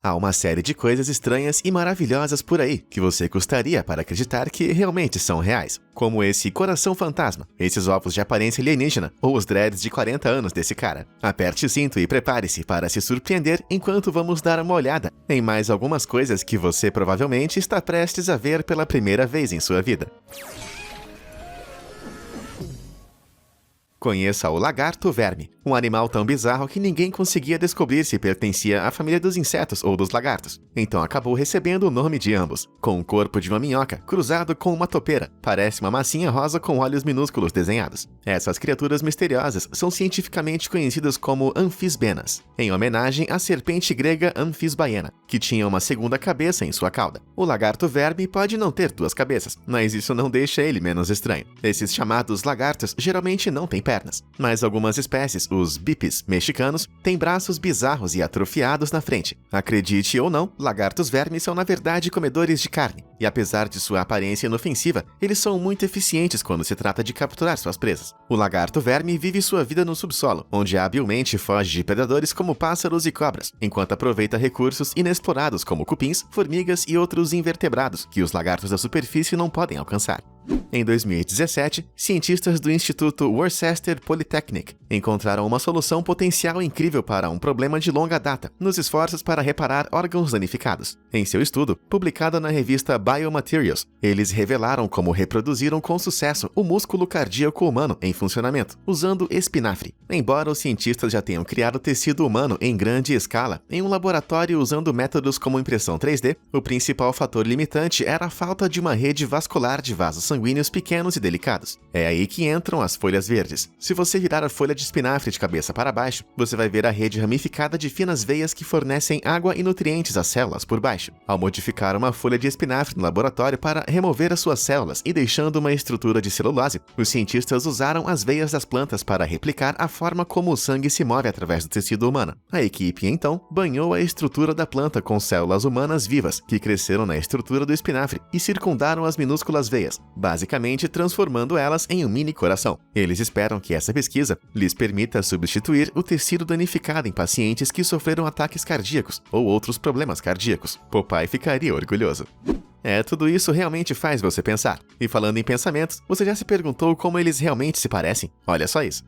Há uma série de coisas estranhas e maravilhosas por aí que você custaria para acreditar que realmente são reais, como esse coração fantasma, esses ovos de aparência alienígena ou os dreads de 40 anos desse cara. Aperte o cinto e prepare-se para se surpreender enquanto vamos dar uma olhada em mais algumas coisas que você provavelmente está prestes a ver pela primeira vez em sua vida. Conheça o lagarto-verme, um animal tão bizarro que ninguém conseguia descobrir se pertencia à família dos insetos ou dos lagartos. Então acabou recebendo o nome de ambos, com o corpo de uma minhoca cruzado com uma topeira. Parece uma massinha rosa com olhos minúsculos desenhados. Essas criaturas misteriosas são cientificamente conhecidas como anfisbenas, em homenagem à serpente grega Anfisbaena, que tinha uma segunda cabeça em sua cauda. O lagarto-verme pode não ter duas cabeças, mas isso não deixa ele menos estranho. Esses chamados lagartos geralmente não têm pernas, mas algumas espécies, os bipes mexicanos, têm braços bizarros e atrofiados na frente. Acredite ou não, lagartos vermes são na verdade comedores de carne, e apesar de sua aparência inofensiva, eles são muito eficientes quando se trata de capturar suas presas. O lagarto verme vive sua vida no subsolo, onde habilmente foge de predadores como pássaros e cobras, enquanto aproveita recursos inexplorados como cupins, formigas e outros invertebrados que os lagartos da superfície não podem alcançar. Em 2017, cientistas do Instituto Worcester Polytechnic encontraram uma solução potencial incrível para um problema de longa data, nos esforços para reparar órgãos danificados. Em seu estudo, publicado na revista Biomaterials, eles revelaram como reproduziram com sucesso o músculo cardíaco humano em funcionamento, usando espinafre. Embora os cientistas já tenham criado tecido humano em grande escala, em um laboratório usando métodos como impressão 3D, o principal fator limitante era a falta de uma rede vascular de vasos sanguíneos pequenos e delicados. É aí que entram as folhas verdes. Se você virar a folha de espinafre de cabeça para baixo, você vai ver a rede ramificada de finas veias que fornecem água e nutrientes às células por baixo. Ao modificar uma folha de espinafre no laboratório para remover as suas células e deixando uma estrutura de celulose, os cientistas usaram as veias das plantas para replicar a forma como o sangue se move através do tecido humano. A equipe, então, banhou a estrutura da planta com células humanas vivas, que cresceram na estrutura do espinafre e circundaram as minúsculas veias, basicamente transformando elas em um mini coração. Eles esperam que essa pesquisa lhes permita substituir o tecido danificado em pacientes que sofreram ataques cardíacos ou outros problemas cardíacos. Popeye ficaria orgulhoso. Tudo isso realmente faz você pensar. E falando em pensamentos, você já se perguntou como eles realmente se parecem? Olha só isso.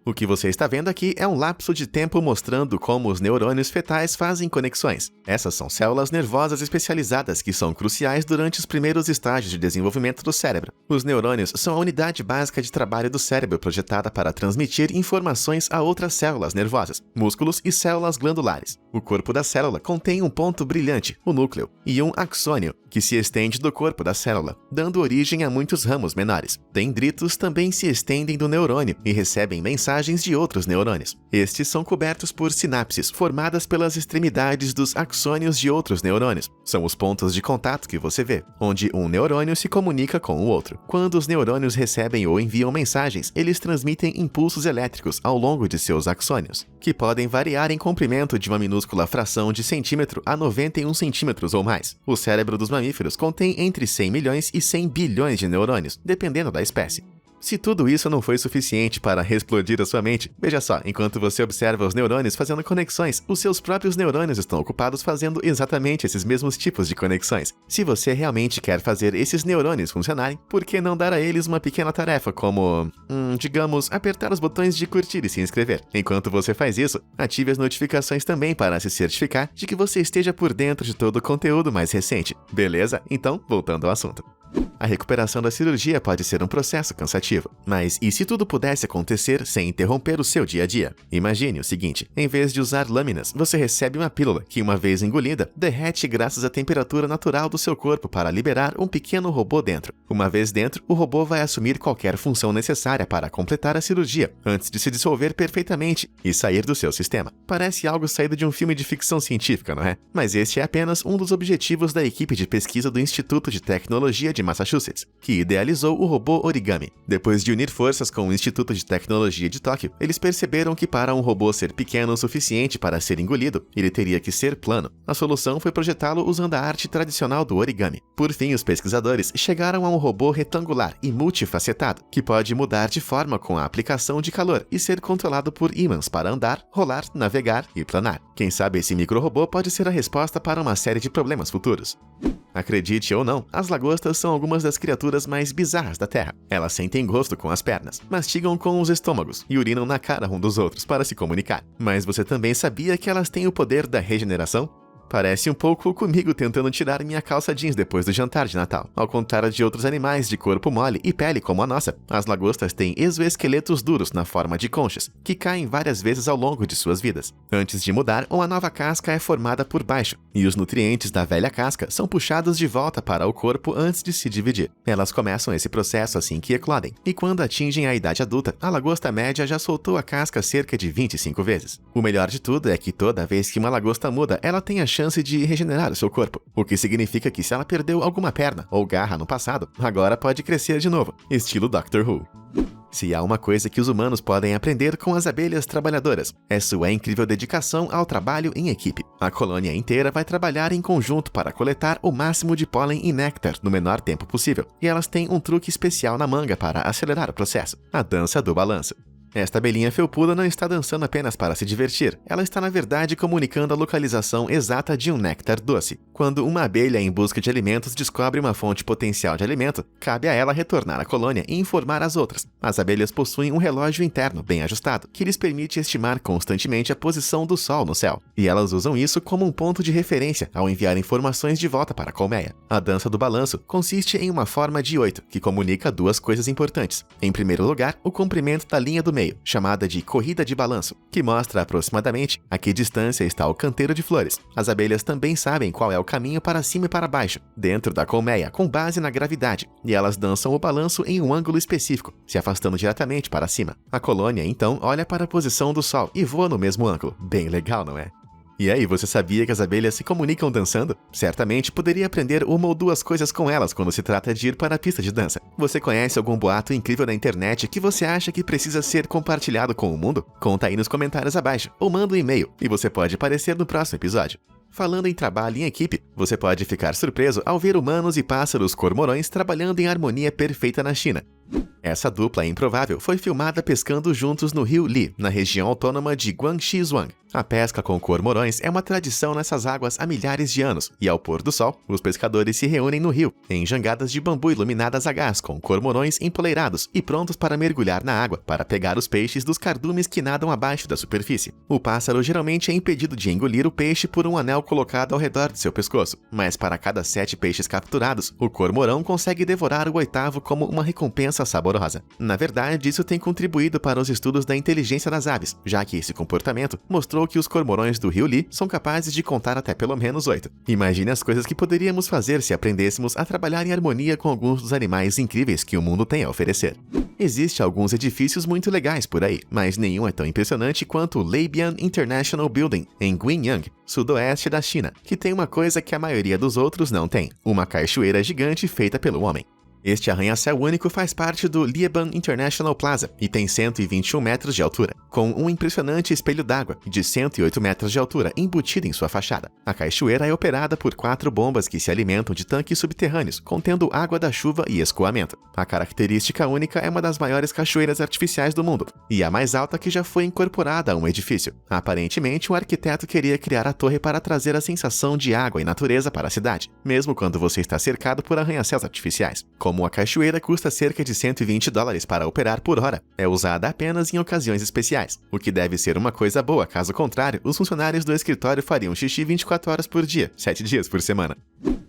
O que você está vendo aqui é um lapso de tempo mostrando como os neurônios fetais fazem conexões. Essas são células nervosas especializadas que são cruciais durante os primeiros estágios de desenvolvimento do cérebro. Os neurônios são a unidade básica de trabalho do cérebro projetada para transmitir informações a outras células nervosas, músculos e células glandulares. O corpo da célula contém um ponto brilhante, o núcleo, e um axônio, que se estende do corpo da célula, dando origem a muitos ramos menores. Dendritos também se estendem do neurônio e recebem mensagens de outros neurônios. Estes são cobertos por sinapses, formadas pelas extremidades dos axônios de outros neurônios. São os pontos de contato que você vê, onde um neurônio se comunica com o outro. Quando os neurônios recebem ou enviam mensagens, eles transmitem impulsos elétricos ao longo de seus axônios, que podem variar em comprimento de uma minúscula fração de centímetro a 91 centímetros ou mais. O cérebro dos mamíferos contém entre 100 milhões e 100 bilhões de neurônios, dependendo da espécie. Se tudo isso não foi suficiente para explodir a sua mente, veja só, enquanto você observa os neurônios fazendo conexões, os seus próprios neurônios estão ocupados fazendo exatamente esses mesmos tipos de conexões. Se você realmente quer fazer esses neurônios funcionarem, por que não dar a eles uma pequena tarefa como, digamos, apertar os botões de curtir e se inscrever? Enquanto você faz isso, ative as notificações também para se certificar de que você esteja por dentro de todo o conteúdo mais recente. Beleza? Então, voltando ao assunto. A recuperação da cirurgia pode ser um processo cansativo, mas e se tudo pudesse acontecer sem interromper o seu dia a dia? Imagine o seguinte, em vez de usar lâminas, você recebe uma pílula que, uma vez engolida, derrete graças à temperatura natural do seu corpo para liberar um pequeno robô dentro. Uma vez dentro, o robô vai assumir qualquer função necessária para completar a cirurgia, antes de se dissolver perfeitamente e sair do seu sistema. Parece algo saído de um filme de ficção científica, não é? Mas este é apenas um dos objetivos da equipe de pesquisa do Instituto de Tecnologia de Massachusetts, Massachusetts, que idealizou o robô origami. Depois de unir forças com o Instituto de Tecnologia de Tóquio, eles perceberam que para um robô ser pequeno o suficiente para ser engolido, ele teria que ser plano. A solução foi projetá-lo usando a arte tradicional do origami. Por fim, os pesquisadores chegaram a um robô retangular e multifacetado, que pode mudar de forma com a aplicação de calor e ser controlado por ímãs para andar, rolar, navegar e planar. Quem sabe esse micro-robô pode ser a resposta para uma série de problemas futuros. Acredite ou não, as lagostas são algumas das criaturas mais bizarras da Terra. Elas sentem gosto com as pernas, mastigam com os estômagos e urinam na cara um dos outros para se comunicar. Mas você também sabia que elas têm o poder da regeneração? Parece um pouco comigo tentando tirar minha calça jeans depois do jantar de Natal. Ao contrário de outros animais de corpo mole e pele como a nossa, as lagostas têm exoesqueletos duros na forma de conchas, que caem várias vezes ao longo de suas vidas. Antes de mudar, uma nova casca é formada por baixo, e os nutrientes da velha casca são puxados de volta para o corpo antes de se dividir. Elas começam esse processo assim que eclodem, e quando atingem a idade adulta, a lagosta média já soltou a casca cerca de 25 vezes. O melhor de tudo é que toda vez que uma lagosta muda, ela tem a chance de regenerar o seu corpo, o que significa que se ela perdeu alguma perna ou garra no passado, agora pode crescer de novo, estilo Doctor Who. Se há uma coisa que os humanos podem aprender com as abelhas trabalhadoras, é sua incrível dedicação ao trabalho em equipe. A colônia inteira vai trabalhar em conjunto para coletar o máximo de pólen e néctar no menor tempo possível, e elas têm um truque especial na manga para acelerar o processo: a dança do balanço. Esta abelhinha felpuda não está dançando apenas para se divertir, ela está na verdade comunicando a localização exata de um néctar doce. Quando uma abelha em busca de alimentos descobre uma fonte potencial de alimento, cabe a ela retornar à colônia e informar as outras. As abelhas possuem um relógio interno bem ajustado, que lhes permite estimar constantemente a posição do sol no céu, e elas usam isso como um ponto de referência ao enviar informações de volta para a colmeia. A dança do balanço consiste em uma forma de 8, que comunica duas coisas importantes. Em primeiro lugar, o comprimento da linha do meio, chamada de corrida de balanço, que mostra aproximadamente a que distância está o canteiro de flores. As abelhas também sabem qual é o caminho para cima e para baixo, dentro da colmeia, com base na gravidade, e elas dançam o balanço em um ângulo específico, se afastando diretamente para cima. A colônia, então, olha para a posição do sol e voa no mesmo ângulo. Bem legal, não é? E aí, você sabia que as abelhas se comunicam dançando? Certamente poderia aprender uma ou duas coisas com elas quando se trata de ir para a pista de dança. Você conhece algum boato incrível na internet que você acha que precisa ser compartilhado com o mundo? Conta aí nos comentários abaixo, ou manda um e-mail, e você pode aparecer no próximo episódio. Falando em trabalho em equipe, você pode ficar surpreso ao ver humanos e pássaros cormorões trabalhando em harmonia perfeita na China. Essa dupla improvável foi filmada pescando juntos no rio Li, na região autônoma de Guangxi-Zhuang. A pesca com cormorões é uma tradição nessas águas há milhares de anos, e ao pôr do sol, os pescadores se reúnem no rio, em jangadas de bambu iluminadas a gás, com cormorões empoleirados e prontos para mergulhar na água, para pegar os peixes dos cardumes que nadam abaixo da superfície. O pássaro geralmente é impedido de engolir o peixe por um anel colocado ao redor de seu pescoço, mas para cada 7 peixes capturados, o cormorão consegue devorar o 8º como uma recompensa saborosa. Na verdade, isso tem contribuído para os estudos da inteligência das aves, já que esse comportamento mostrou que os cormorões do rio Li são capazes de contar até pelo menos 8. Imagine as coisas que poderíamos fazer se aprendêssemos a trabalhar em harmonia com alguns dos animais incríveis que o mundo tem a oferecer. Existem alguns edifícios muito legais por aí, mas nenhum é tão impressionante quanto o Leibian International Building, em Guiyang, sudoeste da China, que tem uma coisa que a maioria dos outros não tem: uma cachoeira gigante feita pelo homem. Este arranha-céu único faz parte do Leibian International Plaza e tem 121 metros de altura, com um impressionante espelho d'água de 108 metros de altura embutido em sua fachada. A cachoeira é operada por 4 bombas que se alimentam de tanques subterrâneos, contendo água da chuva e escoamento. A característica única é uma das maiores cachoeiras artificiais do mundo, e a mais alta que já foi incorporada a um edifício. Aparentemente, o arquiteto queria criar a torre para trazer a sensação de água e natureza para a cidade, mesmo quando você está cercado por arranha-céus artificiais. Como a cachoeira custa cerca de $120 para operar por hora, é usada apenas em ocasiões especiais, o que deve ser uma coisa boa, caso contrário, os funcionários do escritório fariam xixi 24 horas por dia, 7 dias por semana.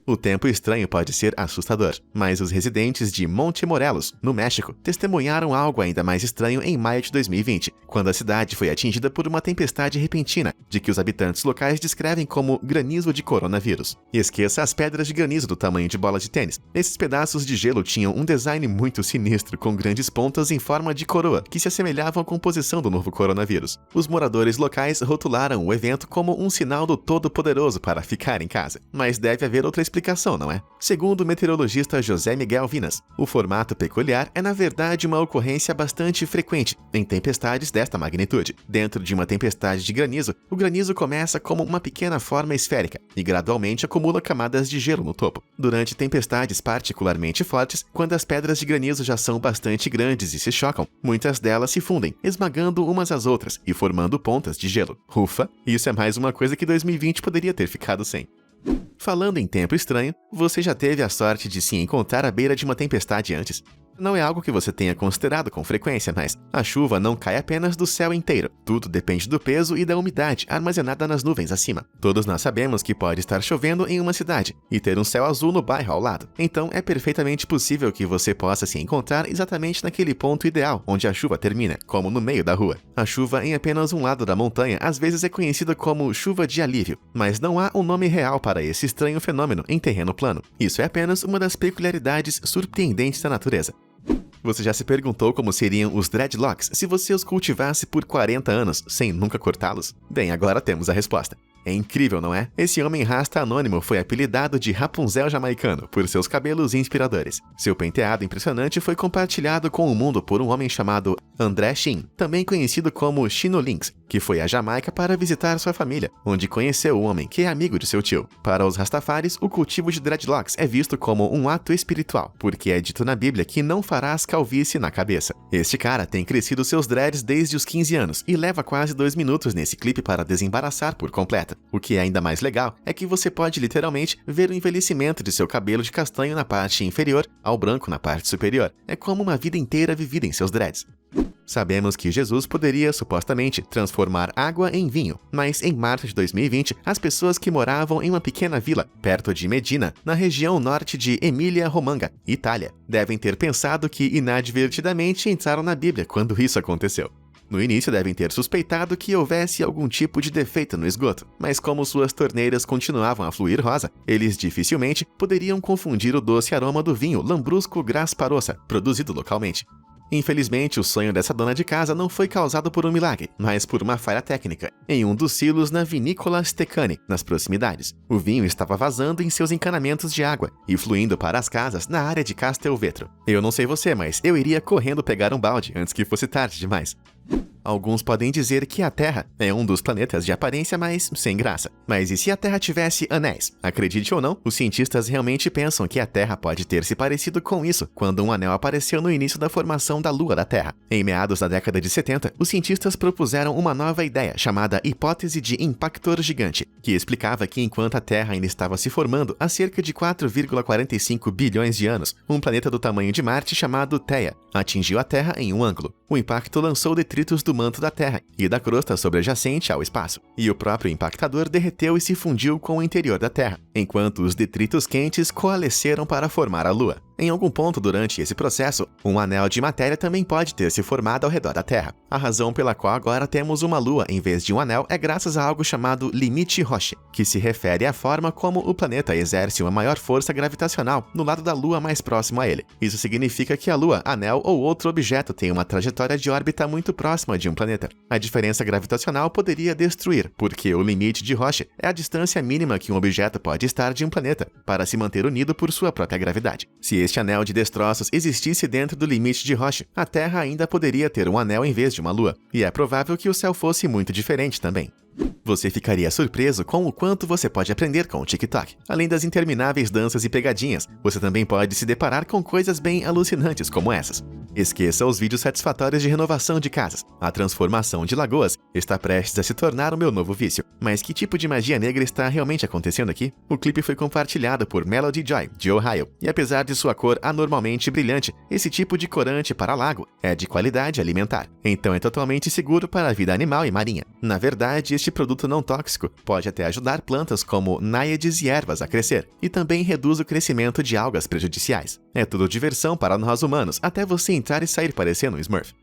O tempo estranho pode ser assustador, mas os residentes de Monte Morelos, no México, testemunharam algo ainda mais estranho em maio de 2020, quando a cidade foi atingida por uma tempestade repentina, de que os habitantes locais descrevem como granizo de coronavírus. E esqueça as pedras de granizo do tamanho de bola de tênis. Esses pedaços de gelo tinham um design muito sinistro, com grandes pontas em forma de coroa, que se assemelhavam à composição do novo coronavírus. Os moradores locais rotularam o evento como um sinal do Todo-Poderoso para ficar em casa, mas deve haver outra explicação explicação, não é? Segundo o meteorologista José Miguel Vinas, o formato peculiar é na verdade uma ocorrência bastante frequente em tempestades desta magnitude. Dentro de uma tempestade de granizo, o granizo começa como uma pequena forma esférica e gradualmente acumula camadas de gelo no topo. Durante tempestades particularmente fortes, quando as pedras de granizo já são bastante grandes e se chocam, muitas delas se fundem, esmagando umas às outras e formando pontas de gelo. Ufa, isso é mais uma coisa que 2020 poderia ter ficado sem. Falando em tempo estranho, você já teve a sorte de se encontrar à beira de uma tempestade antes? Não é algo que você tenha considerado com frequência, mas a chuva não cai apenas do céu inteiro. Tudo depende do peso e da umidade armazenada nas nuvens acima. Todos nós sabemos que pode estar chovendo em uma cidade e ter um céu azul no bairro ao lado. Então é perfeitamente possível que você possa se encontrar exatamente naquele ponto ideal onde a chuva termina, como no meio da rua. A chuva em apenas um lado da montanha às vezes é conhecida como chuva de alívio, mas não há um nome real para esse estranho fenômeno em terreno plano. Isso é apenas uma das peculiaridades surpreendentes da natureza. Você já se perguntou como seriam os dreadlocks se você os cultivasse por 40 anos sem nunca cortá-los? Bem, agora temos a resposta. É incrível, não é? Esse homem rasta anônimo foi apelidado de Rapunzel jamaicano por seus cabelos inspiradores. Seu penteado impressionante foi compartilhado com o mundo por um homem chamado André Shin, também conhecido como Chino Lynx, que foi à Jamaica para visitar sua família, onde conheceu o homem que é amigo de seu tio. Para os Rastafaris, o cultivo de dreadlocks é visto como um ato espiritual, porque é dito na Bíblia que não farás calvície na cabeça. Este cara tem crescido seus dreads desde os 15 anos e leva quase 2 minutos nesse clipe para desembaraçar por completo. O que é ainda mais legal é que você pode literalmente ver o envelhecimento de seu cabelo de castanho na parte inferior ao branco na parte superior. É como uma vida inteira vivida em seus dreads. Sabemos que Jesus poderia, supostamente, transformar água em vinho, mas em março de 2020, as pessoas que moravam em uma pequena vila, perto de Medina, na região norte de Emília-Romagna, Itália, devem ter pensado que inadvertidamente entraram na Bíblia quando isso aconteceu. No início devem ter suspeitado que houvesse algum tipo de defeito no esgoto, mas como suas torneiras continuavam a fluir rosa, eles dificilmente poderiam confundir o doce aroma do vinho Lambrusco Grasparossa, produzido localmente. Infelizmente, o sonho dessa dona de casa não foi causado por um milagre, mas por uma falha técnica, em um dos silos na vinícola Stecani, nas proximidades. O vinho estava vazando em seus encanamentos de água e fluindo para as casas na área de Castelvetro. Eu não sei você, mas eu iria correndo pegar um balde antes que fosse tarde demais. Alguns podem dizer que a Terra é um dos planetas de aparência mais sem graça. Mas e se a Terra tivesse anéis? Acredite ou não, os cientistas realmente pensam que a Terra pode ter se parecido com isso quando um anel apareceu no início da formação da Lua da Terra. Em meados da década de 70, os cientistas propuseram uma nova ideia chamada hipótese de impactor gigante, que explicava que enquanto a Terra ainda estava se formando há cerca de 4,45 bilhões de anos, um planeta do tamanho de Marte chamado Theia atingiu a Terra em um ângulo. O impacto lançou detritos do manto da Terra e da crosta sobrejacente ao espaço, e o próprio impactador derreteu e se fundiu com o interior da Terra, enquanto os detritos quentes coalesceram para formar a Lua. Em algum ponto durante esse processo, um anel de matéria também pode ter se formado ao redor da Terra. A razão pela qual agora temos uma Lua em vez de um anel é graças a algo chamado limite Roche, que se refere à forma como o planeta exerce uma maior força gravitacional no lado da Lua mais próximo a ele. Isso significa que a Lua, anel ou outro objeto tem uma trajetória de órbita muito próxima de um planeta. A diferença gravitacional poderia destruir, porque o limite de Roche é a distância mínima que um objeto pode estar de um planeta, para se manter unido por sua própria gravidade. Se este anel de destroços existisse dentro do limite de Roche, a Terra ainda poderia ter um anel em vez de uma Lua, e é provável que o céu fosse muito diferente também. Você ficaria surpreso com o quanto você pode aprender com o TikTok. Além das intermináveis danças e pegadinhas, você também pode se deparar com coisas bem alucinantes como essas. Esqueça os vídeos satisfatórios de renovação de casas. A transformação de lagoas está prestes a se tornar o meu novo vício. Mas que tipo de magia negra está realmente acontecendo aqui? O clipe foi compartilhado por Melody Joy, de Ohio, e apesar de sua cor anormalmente brilhante, esse tipo de corante para lago é de qualidade alimentar. Então é totalmente seguro para a vida animal e marinha. Na verdade, este produto não tóxico pode até ajudar plantas como náiades e ervas a crescer, e também reduz o crescimento de algas prejudiciais. É tudo diversão para nós humanos, até você entrar e sair parecendo um Smurf.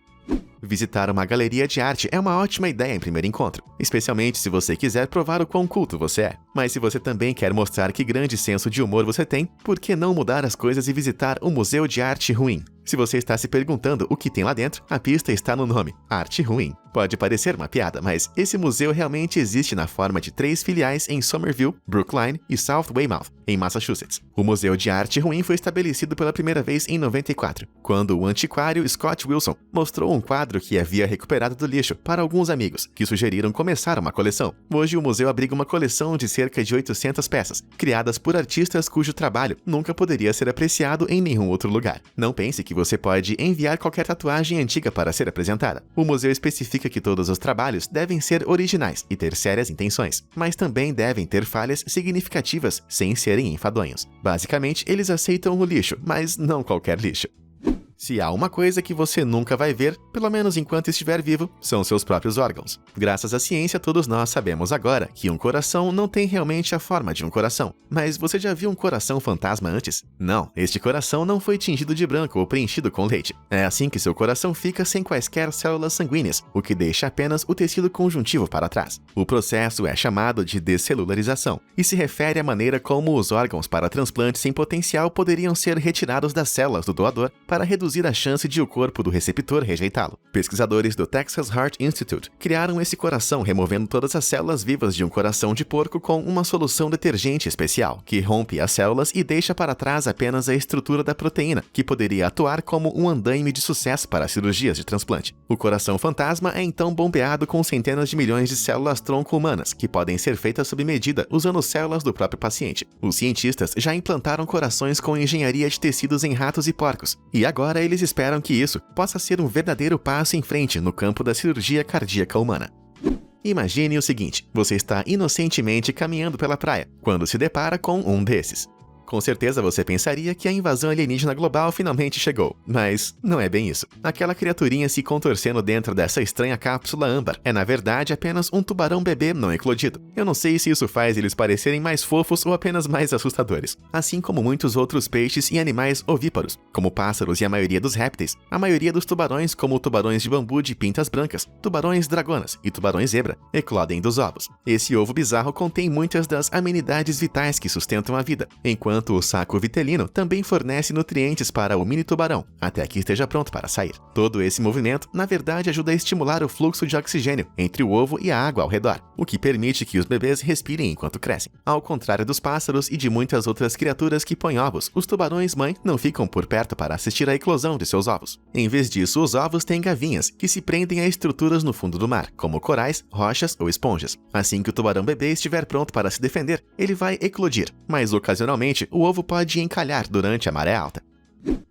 Visitar uma galeria de arte é uma ótima ideia em primeiro encontro, especialmente se você quiser provar o quão culto você é. Mas se você também quer mostrar que grande senso de humor você tem, por que não mudar as coisas e visitar um museu de arte ruim? Se você está se perguntando o que tem lá dentro, a pista está no nome: Arte Ruim. Pode parecer uma piada, mas esse museu realmente existe na forma de 3 filiais em Somerville, Brookline e South Weymouth, em Massachusetts. O Museu de Arte Ruim foi estabelecido pela primeira vez em 94, quando o antiquário Scott Wilson mostrou um quadro que havia recuperado do lixo para alguns amigos, que sugeriram começar uma coleção. Hoje o museu abriga uma coleção de cerca de 800 peças, criadas por artistas cujo trabalho nunca poderia ser apreciado em nenhum outro lugar. Não pense que você pode enviar qualquer tatuagem antiga para ser apresentada. O museu especifica que todos os trabalhos devem ser originais e ter sérias intenções, mas também devem ter falhas significativas sem serem enfadonhos. Basicamente, eles aceitam o lixo, mas não qualquer lixo. Se há uma coisa que você nunca vai ver, pelo menos enquanto estiver vivo, são seus próprios órgãos. Graças à ciência, todos nós sabemos agora que um coração não tem realmente a forma de um coração. Mas você já viu um coração fantasma antes? Não, este coração não foi tingido de branco ou preenchido com leite. É assim que seu coração fica sem quaisquer células sanguíneas, o que deixa apenas o tecido conjuntivo para trás. O processo é chamado de descelularização e se refere à maneira como os órgãos para transplantes em potencial poderiam ser retirados das células do doador para reduzir a chance de o corpo do receptor rejeitá-lo. Pesquisadores do Texas Heart Institute criaram esse coração removendo todas as células vivas de um coração de porco com uma solução detergente especial, que rompe as células e deixa para trás apenas a estrutura da proteína, que poderia atuar como um andaime de sucesso para cirurgias de transplante. O coração fantasma é então bombeado com centenas de milhões de células tronco humanas, que podem ser feitas sob medida usando células do próprio paciente. Os cientistas já implantaram corações com engenharia de tecidos em ratos e porcos, e agora eles esperam que isso possa ser um verdadeiro passo em frente no campo da cirurgia cardíaca humana. Imagine o seguinte: você está inocentemente caminhando pela praia, quando se depara com um desses. Com certeza você pensaria que a invasão alienígena global finalmente chegou, mas não é bem isso. Aquela criaturinha se contorcendo dentro dessa estranha cápsula âmbar é na verdade apenas um tubarão bebê não eclodido. Eu não sei se isso faz eles parecerem mais fofos ou apenas mais assustadores. Assim como muitos outros peixes e animais ovíparos, como pássaros e a maioria dos répteis, a maioria dos tubarões, como tubarões de bambu de pintas brancas, tubarões dragonas e tubarões zebra, eclodem dos ovos. Esse ovo bizarro contém muitas das amenidades vitais que sustentam a vida, enquanto o saco vitelino também fornece nutrientes para o mini tubarão, até que esteja pronto para sair. Todo esse movimento, na verdade, ajuda a estimular o fluxo de oxigênio entre o ovo e a água ao redor, o que permite que os bebês respirem enquanto crescem. Ao contrário dos pássaros e de muitas outras criaturas que põem ovos, os tubarões-mãe não ficam por perto para assistir à eclosão de seus ovos. Em vez disso, os ovos têm gavinhas, que se prendem a estruturas no fundo do mar, como corais, rochas ou esponjas. Assim que o tubarão-bebê estiver pronto para se defender, ele vai eclodir, mas ocasionalmente o ovo pode encalhar durante a maré alta.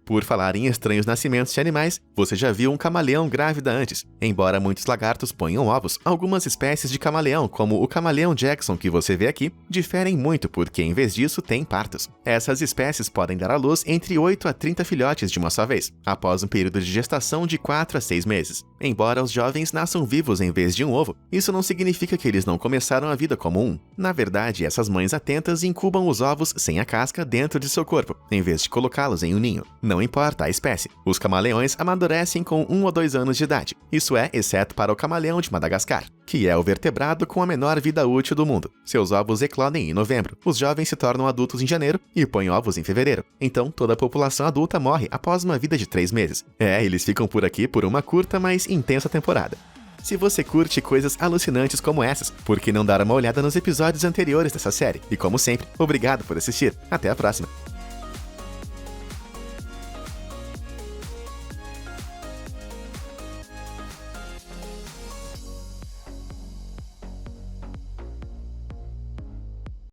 Por falar em estranhos nascimentos de animais, você já viu um camaleão grávida antes? Embora muitos lagartos ponham ovos, algumas espécies de camaleão, como o camaleão Jackson que você vê aqui, diferem muito porque, em vez disso, têm partos. Essas espécies podem dar à luz entre 8 a 30 filhotes de uma só vez, após um período de gestação de 4 a 6 meses. Embora os jovens nasçam vivos em vez de um ovo, isso não significa que eles não começaram a vida como um. Na verdade, essas mães atentas incubam os ovos sem a casca dentro de seu corpo, em vez de colocá-los em um ninho. Não importa a espécie. Os camaleões amadurecem com 1 ou 2 anos de idade. Isso é, exceto para o camaleão de Madagascar, que é o vertebrado com a menor vida útil do mundo. Seus ovos eclodem em novembro. Os jovens se tornam adultos em janeiro e põem ovos em fevereiro. Então, toda a população adulta morre após uma vida de 3 meses. Eles ficam por aqui por uma curta, mas intensa temporada. Se você curte coisas alucinantes como essas, por que não dar uma olhada nos episódios anteriores dessa série? E como sempre, obrigado por assistir. Até a próxima!